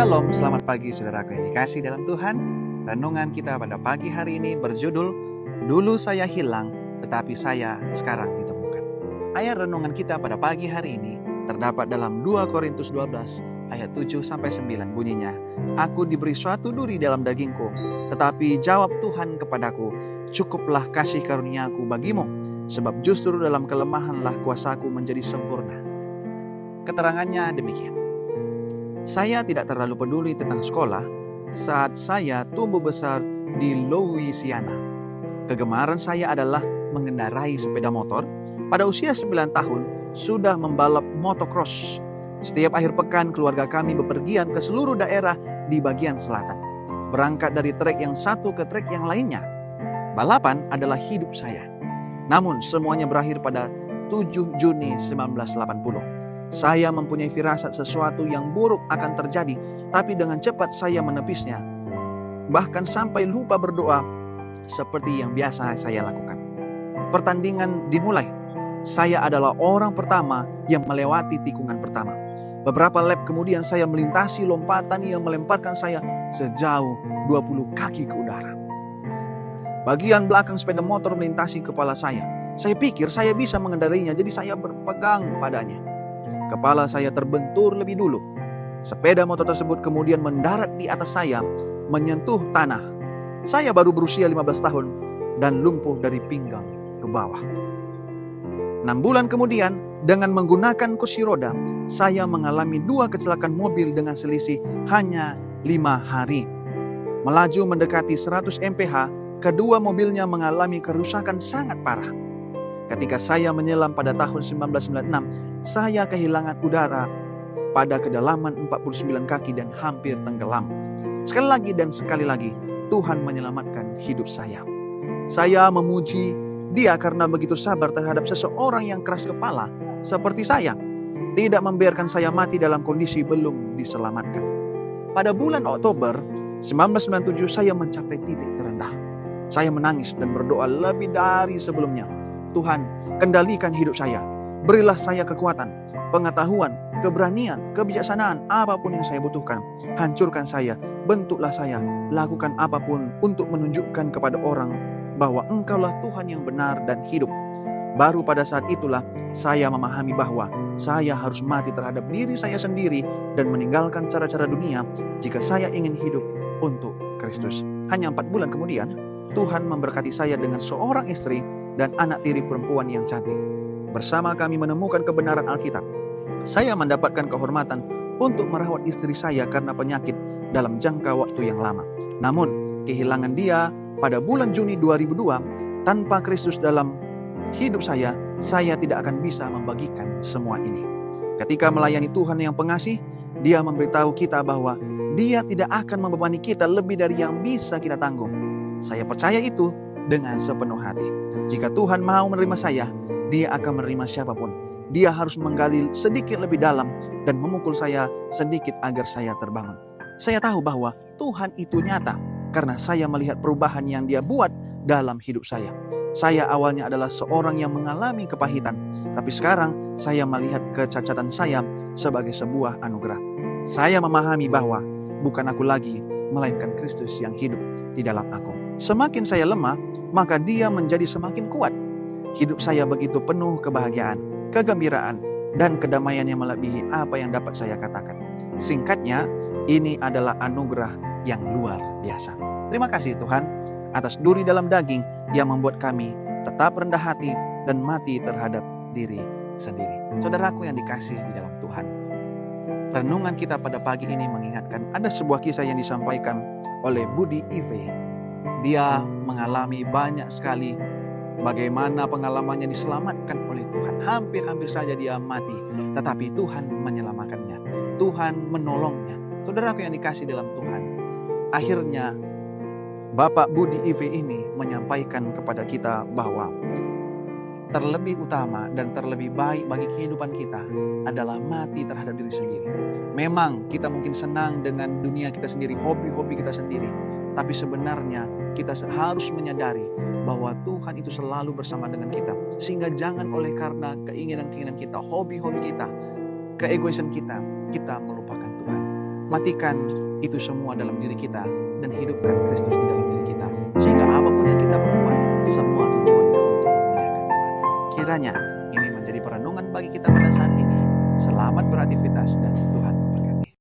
Shalom, selamat pagi saudaraku yang dikasih dalam Tuhan. Renungan kita pada pagi hari ini berjudul Dulu Saya Hilang, Tetapi Saya Sekarang Ditemukan. Ayat renungan kita pada pagi hari ini terdapat dalam 2 Korintus 12 ayat 7-9 bunyinya, Aku diberi suatu duri dalam dagingku, tetapi jawab Tuhan kepadaku, Cukuplah kasih karuniaku bagimu, sebab justru dalam kelemahanlah kuasaku menjadi sempurna. Keterangannya demikian. Saya tidak terlalu peduli tentang sekolah saat saya tumbuh besar di Louisiana. Kegemaran saya adalah mengendarai sepeda motor. Pada usia 9 tahun sudah membalap motocross. Setiap akhir pekan keluarga kami bepergian ke seluruh daerah di bagian selatan. Berangkat dari trek yang satu ke trek yang lainnya. Balapan adalah hidup saya. Namun semuanya berakhir pada 7 Juni 1980. Saya mempunyai firasat sesuatu yang buruk akan terjadi, tapi dengan cepat saya menepisnya. Bahkan sampai lupa berdoa seperti yang biasa saya lakukan. Pertandingan dimulai. Saya adalah orang pertama yang melewati tikungan pertama. Beberapa lap kemudian saya melintasi lompatan yang melemparkan saya sejauh 20 kaki ke udara. Bagian belakang sepeda motor melintasi kepala saya. Saya pikir saya bisa mengendarainya, jadi saya berpegang padanya. Kepala saya terbentur lebih dulu. Sepeda motor tersebut kemudian mendarat di atas saya, menyentuh tanah. Saya baru berusia 15 tahun dan lumpuh dari pinggang ke bawah. 6 bulan kemudian, dengan menggunakan kursi roda, saya mengalami 2 kecelakaan mobil dengan selisih hanya 5 hari. Melaju mendekati 100 mph, kedua mobilnya mengalami kerusakan sangat parah. Ketika saya menyelam pada tahun 1996, saya kehilangan udara pada kedalaman 49 kaki dan hampir tenggelam. Sekali lagi dan sekali lagi, Tuhan menyelamatkan hidup saya. Saya memuji Dia karena begitu sabar terhadap seseorang yang keras kepala seperti saya. Tidak membiarkan saya mati dalam kondisi belum diselamatkan. Pada bulan Oktober 1997, saya mencapai titik terendah. Saya menangis dan berdoa lebih dari sebelumnya. Tuhan, kendalikan hidup saya. Berilah saya kekuatan, pengetahuan, keberanian, kebijaksanaan, apapun yang saya butuhkan. Hancurkan saya, bentuklah saya, lakukan apapun untuk menunjukkan kepada orang bahwa Engkaulah Tuhan yang benar dan hidup. Baru pada saat itulah saya memahami bahwa saya harus mati terhadap diri saya sendiri dan meninggalkan cara-cara dunia jika saya ingin hidup untuk Kristus. Hanya 4 bulan kemudian, Tuhan memberkati saya dengan seorang istri dan anak tiri perempuan yang cantik. Bersama kami menemukan kebenaran Alkitab. Saya mendapatkan kehormatan untuk merawat istri saya karena penyakit dalam jangka waktu yang lama. Namun, kehilangan dia pada bulan Juni 2002, tanpa Kristus dalam hidup saya tidak akan bisa membagikan semua ini. Ketika melayani Tuhan yang pengasih, Dia memberitahu kita bahwa Dia tidak akan membebani kita lebih dari yang bisa kita tanggung. Saya percaya itu dengan sepenuh hati. Jika Tuhan mau menerima saya, Dia akan menerima siapapun. Dia harus menggali sedikit lebih dalam dan memukul saya sedikit agar saya terbangun. Saya tahu bahwa Tuhan itu nyata karena saya melihat perubahan yang Dia buat dalam hidup saya. Saya awalnya adalah seorang yang mengalami kepahitan, tapi sekarang saya melihat kecacatan saya sebagai sebuah anugerah. Saya memahami bahwa bukan aku lagi, melainkan Kristus yang hidup di dalam aku. Semakin saya lemah, maka Dia menjadi semakin kuat. Hidup saya begitu penuh kebahagiaan, kegembiraan, dan kedamaian yang melebihi apa yang dapat saya katakan. Singkatnya, ini adalah anugerah yang luar biasa. Terima kasih Tuhan atas duri dalam daging yang membuat kami tetap rendah hati dan mati terhadap diri sendiri. Saudaraku yang dikasih di dalam Tuhan, renungan kita pada pagi ini mengingatkan ada sebuah kisah yang disampaikan oleh Buddy Eve. Dia mengalami banyak sekali bagaimana pengalamannya diselamatkan oleh Tuhan. Hampir-hampir saja dia mati, tetapi Tuhan menyelamatkannya. Tuhan menolongnya. Saudaraku yang dikasih dalam Tuhan, akhirnya Bapak Buddy Eve ini menyampaikan kepada kita bahwa terlebih utama dan terlebih baik bagi kehidupan kita adalah mati terhadap diri sendiri. Memang kita mungkin senang dengan dunia kita sendiri, hobi-hobi kita sendiri. Tapi sebenarnya kita harus menyadari bahwa Tuhan itu selalu bersama dengan kita. Sehingga jangan oleh karena keinginan-keinginan kita, hobi-hobi kita, keegoisan kita melupakan Tuhan. matikan itu semua dalam diri kita dan hidupkan Kristus di dalam diri kita. Sehingga apapun yang kita perbuat, semua tujuannya untuk memuliakan Tuhan. Kiranya ini menjadi perenungan bagi kita pada saat ini. Selamat beraktivitas dan Tuhan